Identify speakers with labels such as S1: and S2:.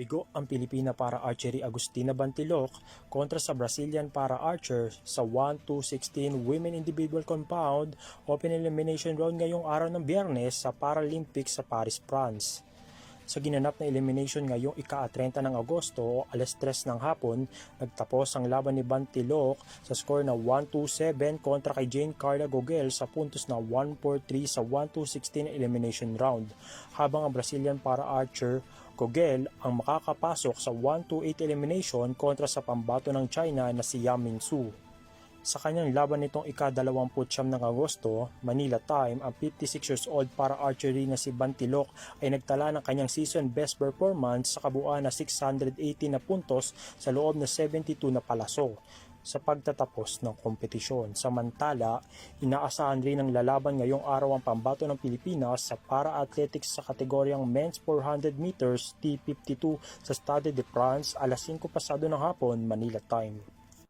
S1: Bigo ang Pilipina para Archery Agustina Bantilok kontra sa Brazilian para Archer sa 1-2-16 Women Individual Compound Open Elimination Round ngayong araw ng Biyernes sa Paralympics sa Paris, France. Sa ginanap na elimination ngayong ika-30 ng Agosto o alas 3 ng hapon, nagtapos ang laban ni Bantilok sa score na 1-2-7 kontra kay Jane Carla Gogel sa puntos na 1-4-3 sa 1-2-16 elimination round, habang ang Brazilian para Archer Gogel ang makakapasok sa 1-2-8 elimination kontra sa pambato ng China na si Yaming Su. Sa kanyang laban nitong ika-29 ng Agosto, Manila time, ang 56 years old para archery na si Bantilok ay nagtala ng kanyang season best performance sa kabuuan na 680 na puntos sa loob na 72 na palaso sa pagtatapos ng kompetisyon. Samantala, inaasahan rin ng lalaban ngayong araw ang pambato ng Pilipinas sa para-athletics sa kategoryang men's 400 meters T52 sa Stade de France alas 5 pasado ng hapon, Manila time.